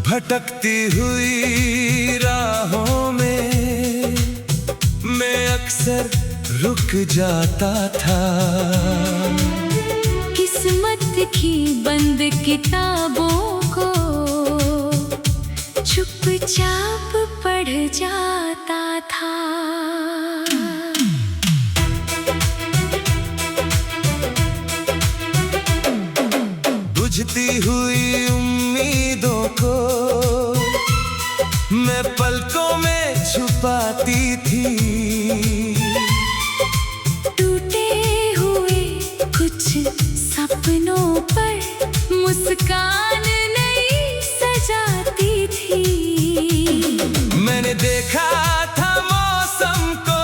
भटकती हुई राहों में मैं अक्सर रुक जाता था। किस्मत की बंद किताबों को चुपचाप पढ़ जाता था। बुझती हुई उम्मीदों को मैं पलकों में छुपाती थी। टूटे हुए कुछ सपनों पर मुस्कान नहीं सजाती थी। मैंने देखा था मौसम को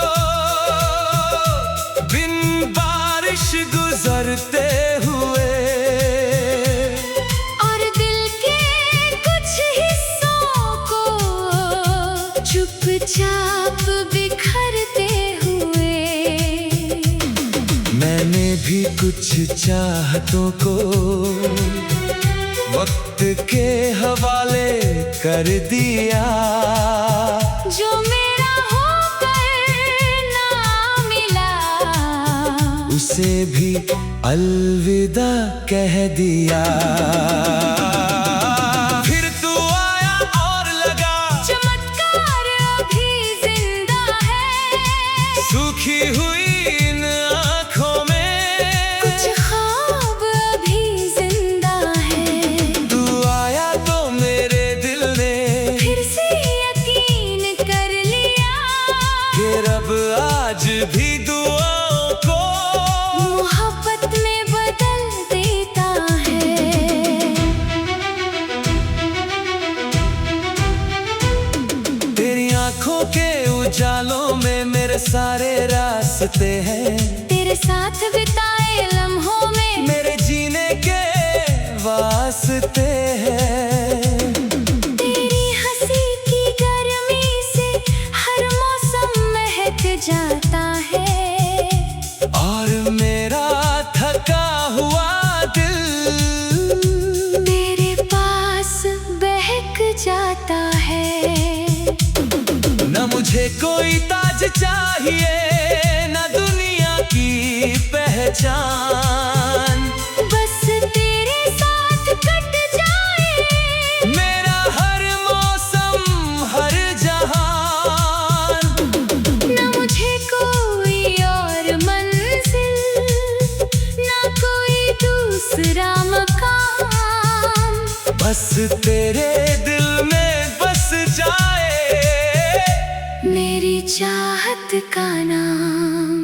बिन बारिश गुजरते हुए, और दिल के कुछ हिस्सों को चुपचाप बिखरते हुए। मैंने भी कुछ चाहतों को वक्त के हवाले कर दिया। जो मेरा होकर ना मिला उसे भी अलविदा कह दिया। फिर तू आया और लगा चमत्कार अभी जिंदा है। सूखी हुई इन आँखों में कुछ ख्वाब अभी जिंदा है। तू आया तो मेरे दिल ने फिर से यकीन कर लिया कि रब आज भी दुआओं को मोहब्बत में बदल देता है। तेरी आँखों के उजालों में मेरे सारे रास्ते हैं। तेरे साथ बिताए लम्हों में मेरे जीने के वास्ते हैं। तेरी हंसी की गर्मी से हर मौसम महक जाता है। और मेरा थका हुआ दिल तेरे पास बहक जाता है। न मुझे कोई ताज चाहिए न दुनिया की पहचान। बस तेरे साथ कट जाए मेरा हर मौसम हर जहान। न मुझे कोई और मंजिल न कोई दूसरा मकाम। बस तेरे दिल में बस जाए मेरी चाहत का नाम।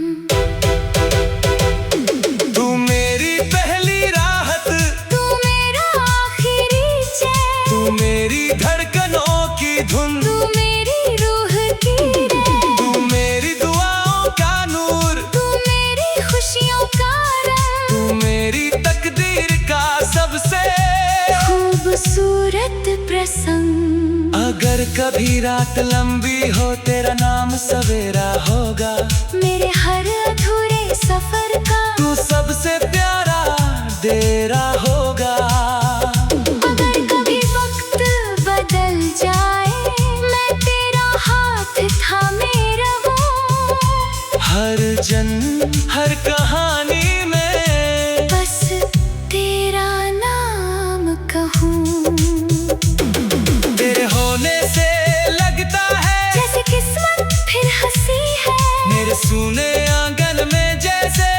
तू मेरी पहली राहत, तू मेरा आखिरी चैन। तू मेरी धड़कनों की धुन, तू मेरी रूह की रैन। तू मेरी दुआओं का नूर, तू मेरी खुशियों का रंग। तू मेरी तकदीर का सबसे खूबसूरत प्रसंग। अगर कभी रात लंबी हो तेरा नाम सवेरा होगा। मेरे हर अधूरे सफर का तू सबसे प्यारा डेरा होगा। अगर कभी वक्त बदल जाए मैं तेरा हाथ थामे रहूं। हर हर कहानी में बस तेरा नाम कहूं। तेरे होने से लगता है जैसे किस्मत फिर हंसी है। मेरे सूने आंगन में जैसे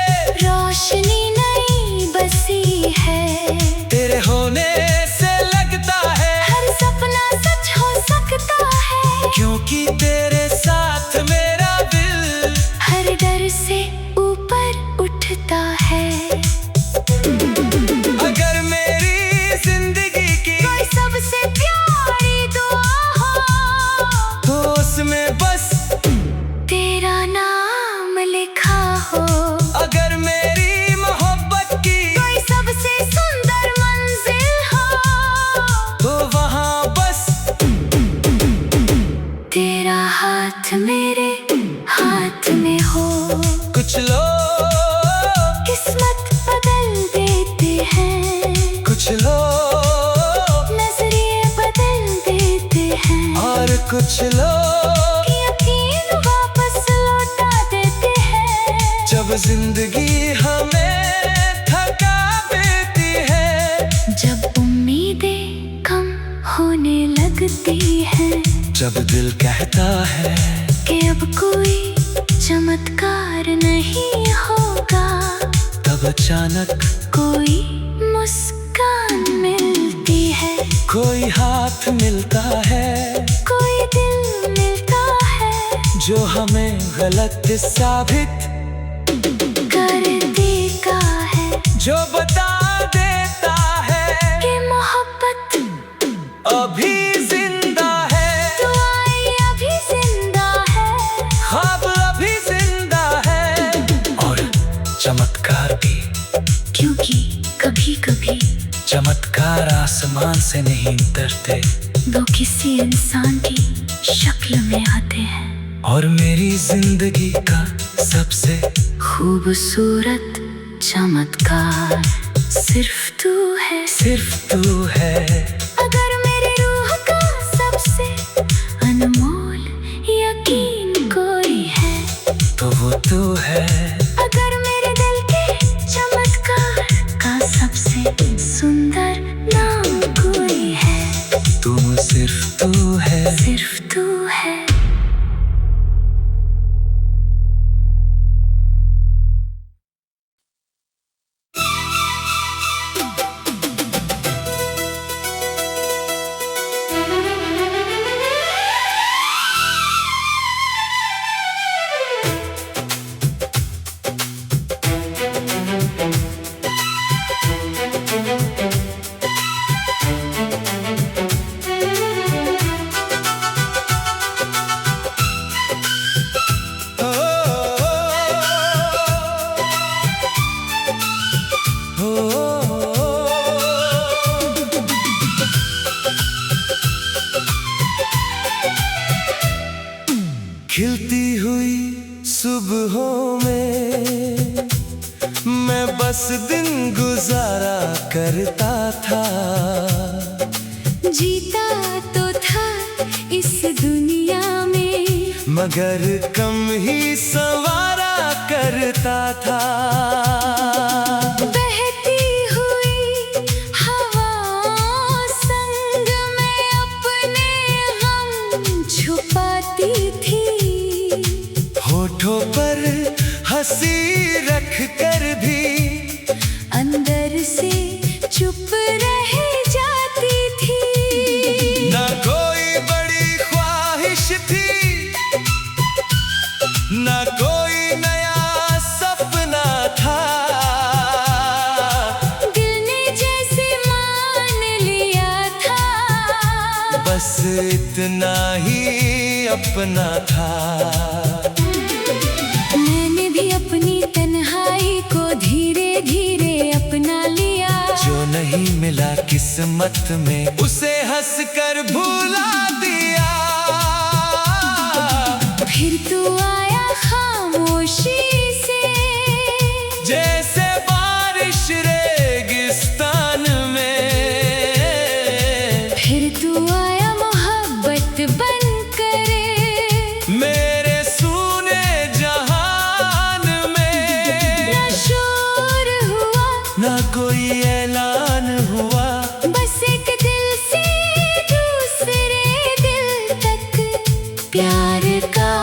रोशनी नई बसी है। कुछ लोग यकीन वापस लौटा देते हैं। जब जिंदगी हमें थका देती है, जब उम्मीदें कम होने लगती हैं, जब दिल कहता है कि अब कोई चमत्कार नहीं होगा, तब अचानक कोई मुस्कान मिलती है, कोई हाथ मिलता है, कोई दिल मिलता है, जो हमें गलत साबित कर देता है, जो बता देता है कि मोहब्बत अभी जिंदा है, दुआएं अभी जिंदा है, ख्वाब अभी जिंदा है, और चमत्कार भी। क्योंकि कभी कभी चमत्कार आसमान से नहीं उतरते, वो किसी इंसान की शक्ल में आते हैं। और मेरी जिंदगी का सबसे खूबसूरत चमत्कार सिर्फ तू है। सिर्फ तू है। अगर मेरी रूह का सबसे अनमोल यकीन कोई है, तो वो तू है। अगर मेरे दिल के चमत्कार का सबसे सुंदर नाम कोई है, तुम सिर्फ तू है। सिर्फ तू है। खिलती हुई सुबहों में मैं बस दिन गुजारा करता था, जीता तो था इस दुनिया में, मगर कम ही संवारा करता था। बहती हुई हवाओं संग मैं अपने गम छुपाती थी, होठों पर हंसी रख कर भी अंदर से चुप रह जाती थी। ना कोई बड़ी ख्वाहिश थी, ना कोई नया सपना था, दिल ने जैसे मान लिया था, बस इतना ही अपना था। मैंने भी अपनी तन्हाई को धीरे धीरे अपना लिया, जो नहीं मिला किस्मत में उसे हंस कर भुला दिया। फिर तू आया खामोशी से, जैसे बारिश रेगिस्तान में, फिर तू आया मोहब्बत बनकर मेरे सूने जहान में। ना शोर हुआ ना कोई ऐलान हुआ, बस एक दिल से दूसरे दिल तक प्यार का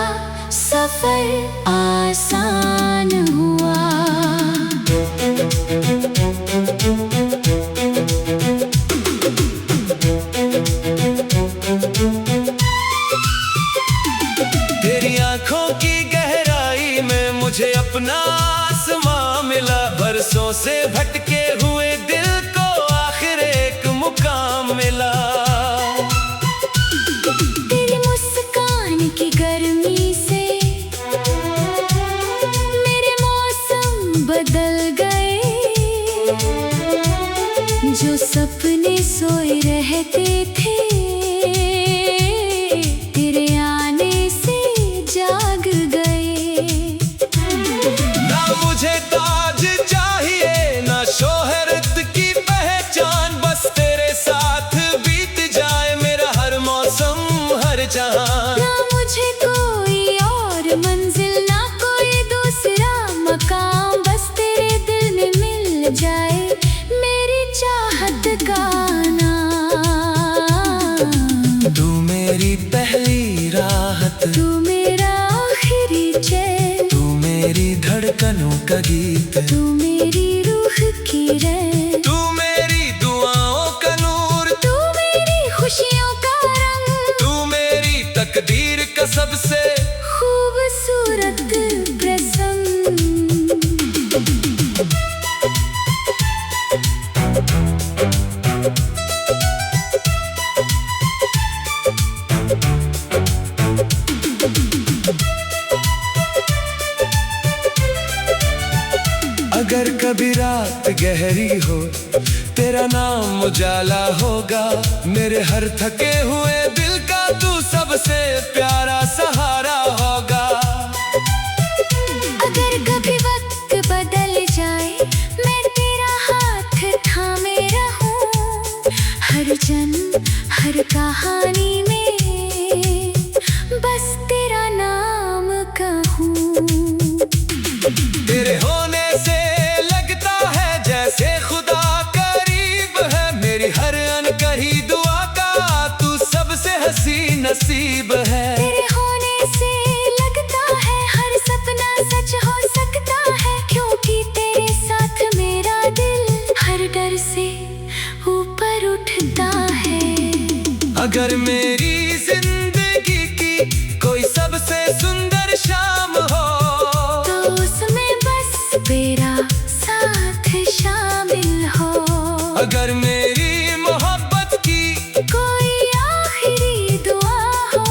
सफर आसान हुआ। तेरी आंखों की गहराई में मुझे अपना आसमां मिला, बरसों से भटके हुए दिल को आखिर एक मुकाम मिला। तेरी मुस्कान की गर्मी से मेरे मौसम बदल गए, जो सपने सोए रहते थे तेरे आने से जाग गए। ना मुझे ताज चाहिए ना शोहरत की पहचान, बस तेरे साथ बीत जाए मेरा हर मौसम हर जहां। जाए मेरी चाहत का नाम। तू मेरी पहली राहत, तू मेरा आखिरी चैन, तू मेरी धड़कनों का गीत, तू मेरी रूह की रैन, तू मेरी दुआओं का नूर, तू मेरी खुशियों का रंग, तू मेरी तकदीर का सबसे खूबसूरत प्रसंग। अगर कभी रात गहरी हो, तेरा नाम उजाला होगा। मेरे हर थके हुए दिल का तू सबसे प्यारा सहारा होगा। अगर कभी वक्त बदल जाए, मैं तेरा हाथ थामे रहूं। हर जन्म हर कहानी में बस तेरा नाम कहूं। तेरे होने से लगता है जैसे खुदा करीब है। मेरी हर अनकही दुआ का तू सबसे हंसी नसीब है। तेरे होने से लगता है हर सपना सच हो सकता है, क्योंकि तेरे साथ मेरा दिल हर डर से ऊपर उठता है। अगर मेरी जिंदगी की कोई सबसे सुंदर शाम हो, तो उसमें बस तेरा साथ शामिल हो। अगर मेरी मोहब्बत की कोई आखिरी दुआ हो,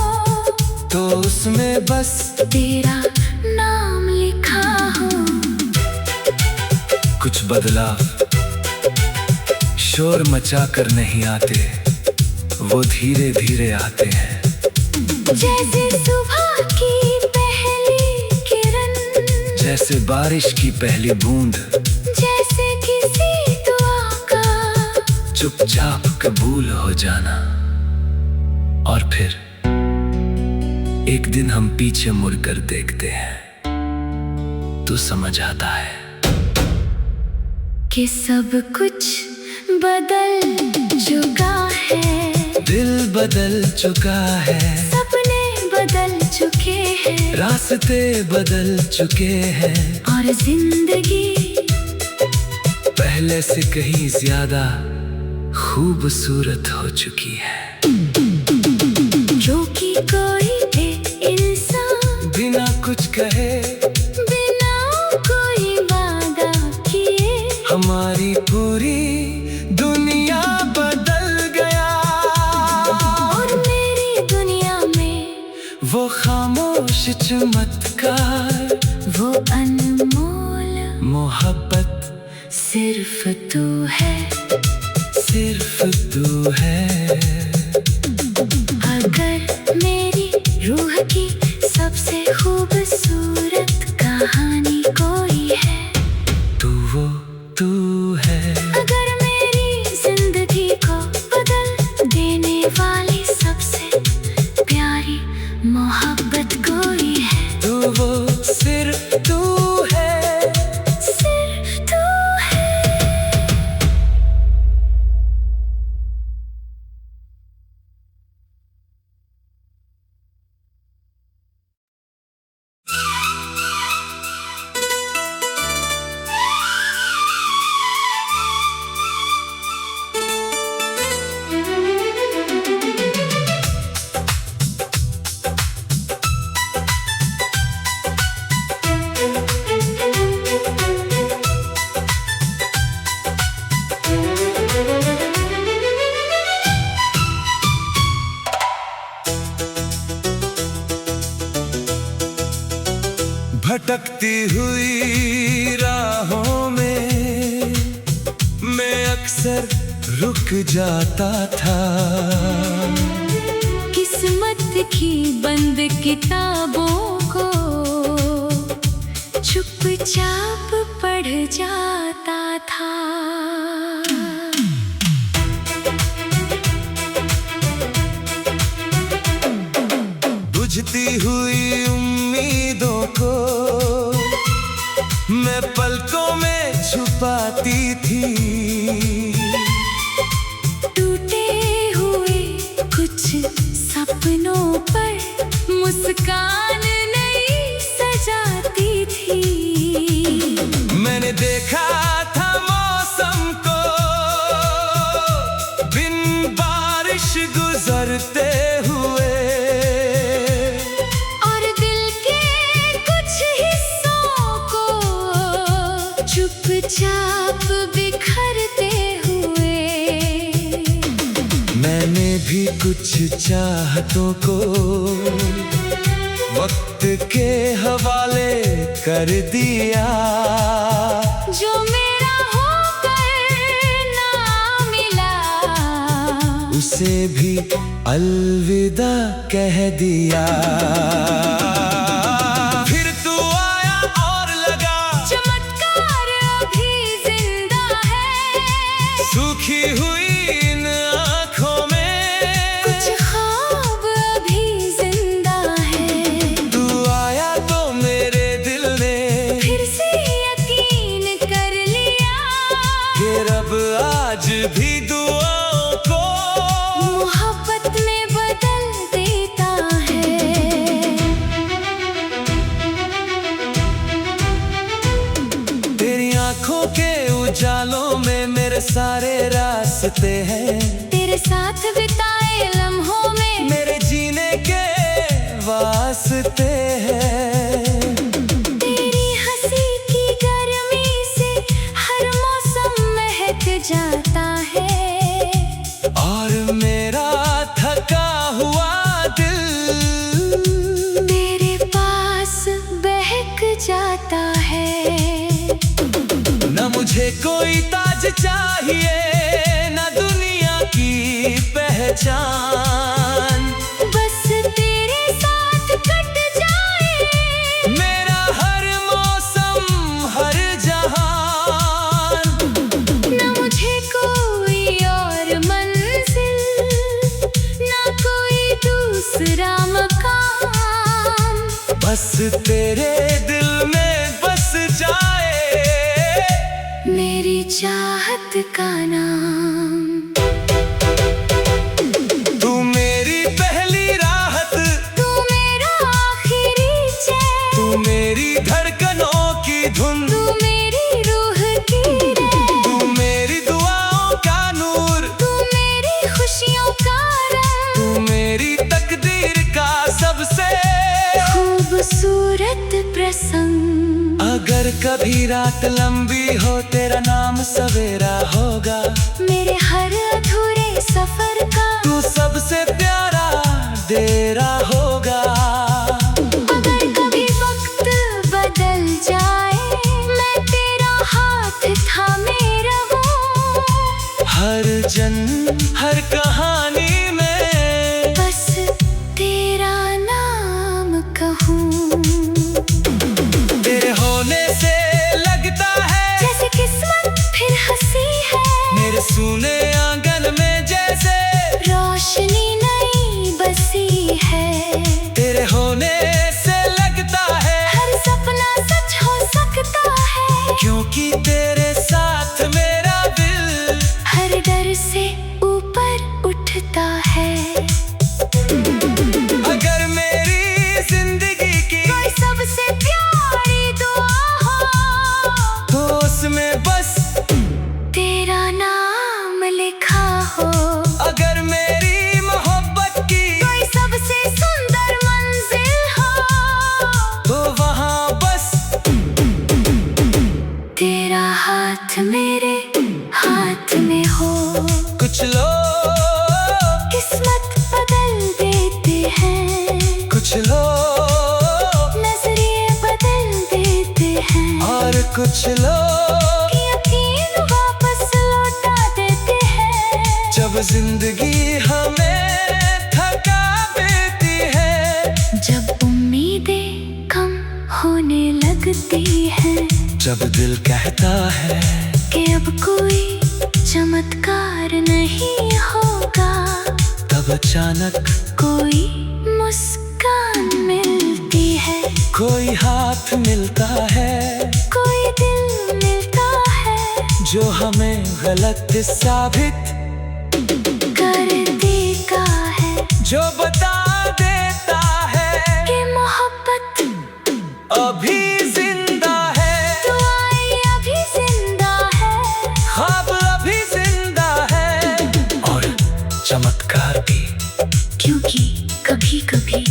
तो उसमें बस तेरा नाम लिखा हो। कुछ बदलाव शोर मचा कर नहीं आते, वो धीरे धीरे आते हैं। जैसे सुबह की पहली किरण, जैसे बारिश की पहली बूंद, जैसे किसी दुआ का चुपचाप कबूल हो जाना। और फिर एक दिन हम पीछे मुड़कर देखते हैं तो समझ आता है कि सब कुछ बदल चुका है। दिल बदल चुका है, सपने बदल चुके हैं, रास्ते बदल चुके हैं। और जिंदगी पहले से कहीं ज्यादा खूबसूरत हो चुकी है। जो कि कोई एक इंसान बिना कुछ कहे, बिना कोई वादा किए, हमारी पूरी दुनिया बदल गया। और मेरी दुनिया में वो खामोश चमत्कार, वो अनमोल मोहब्बत सिर्फ तू है, सिर्फ तू है। अगर मेरी रूह की सबसे खूबसूरत कहानी कोई है, तू वो तू है। अगर मेरी जिंदगी को बदल देने वाली सबसे प्यारी मोहब्बत कोई है, तू वो सिर्फ तू है। सिर्फ तू है। भटकती हुई राहों में मैं अक्सर रुक जाता था। किस्मत की बंद किताबों को चुपचाप पढ़ जाता था। बुझती हुई उम्मीदों को मैं पलकों में छुप छुपाती थी। टूटे हुए कुछ सपनों पर मुस्कान नहीं सजाती थी। मैंने देखा था मौसम को बिन बारिश गुजरते हुए, और दिल के कुछ हिस्सों को चुपचाप बिखरते हुए। मैंने भी कुछ चाहतों को वक्त के हवाले कर दिया। जो मेरा होकर ना मिला, उसे भी अलविदा कह दिया। फिर तू आया और लगा चमत्कार अभी जिंदा है। सूखी हुई इन आँखों में कुछ ख्वाब अभी जिंदा है। तू आया तो मेरे दिल ने फिर से यकीन कर लिया कि रब आज भी दुआओं को मोहब्बत में बदल देता है। तेरी आँखों के उजालों में मेरे सारे रास्ते हैं। तेरे साथ बिताए लम्हों में मेरे जीने के वास्ते हैं। तेरी हंसी की गर्मी से हर मौसम महक जाता है। और मेरा थका हुआ दिल तेरे पास बहक जाता है। न मुझे कोई ताज चाहिए, न दुनिया की पहचान। बस तेरे साथ कट जाए मेरा हर मौसम हर जहान। न मुझे कोई और मंजिल, न कोई दूसरा मकान। बस तेरे दिल में बस जाए मेरी चाहत का नाम। तू मेरी पहली राहत, तू मेरा आखिरी चैन, तू मेरी धड़कनों की धुन, तू मेरी रूह की रैन, तू मेरी दुआओं का नूर, तू मेरी खुशियों का रंग, तू मेरी तकदीर का सबसे खूबसूरत प्रसंग। अगर कभी रात लंबी हो तेरा नाम सवेरा होगा। मेरे हर अधूरे सफर का तू सबसे प्यारा डेरा होगा। अगर कभी वक्त बदल जाए, मैं तेरा हाथ थामे रहूं। हर हर कहानी में बस तेरा नाम कहूं। तेरे होने से लगता है जैसे किस्मत फिर हंसी है। मेरे सूने आंगन में जैसे रोशनी नई बसी है। तेरे होने से लगता है हर सपना सच हो सकता है। क्योंकि तेरे साथ मेरा दिल हर डर से ऊपर उठता है। अगर मेरी जिंदगी की कोई सबसे प्यारी दुआ हो, तो उसमें बस तेरा नाम लिखा हो। अगर मेरी मोहब्बत की कोई सबसे सुंदर मंजिल हो, तो वहाँ बस तेरा हाथ मेरे हाथ में हो। कुछ लोग किस्मत बदल देते हैं, कुछ लोग नजरिए बदल देते हैं, और कुछ लोग यकीन वापस लौटा देते हैं। जब जिंदगी हमें थका देती है, जब उम्मीदें कम होने लगती हैं, जब दिल कहता है कि अब कोई चमत्कार नहीं होगा, तब अचानक कोई मुस्कान मिलती है, कोई हाथ मिलता है, कोई दिल मिलता है। जो हमें गलत साबित कर देता है, जो बता देता है कि मोहब्बत अभी जिंदा है, दुआएं अभी जिंदा है, ख्वाब अभी जिंदा है, और चमत्कार भी, क्योंकि कभी कभी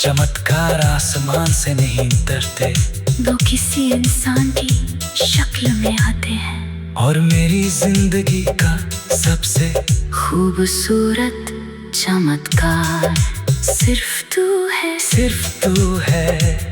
चमत्कार आसमान से नहीं उतरते, वो किसी इंसान की शक्ल में आते हैं। और मेरी जिंदगी का सबसे खूबसूरत चमत्कार सिर्फ तू है। सिर्फ तू है।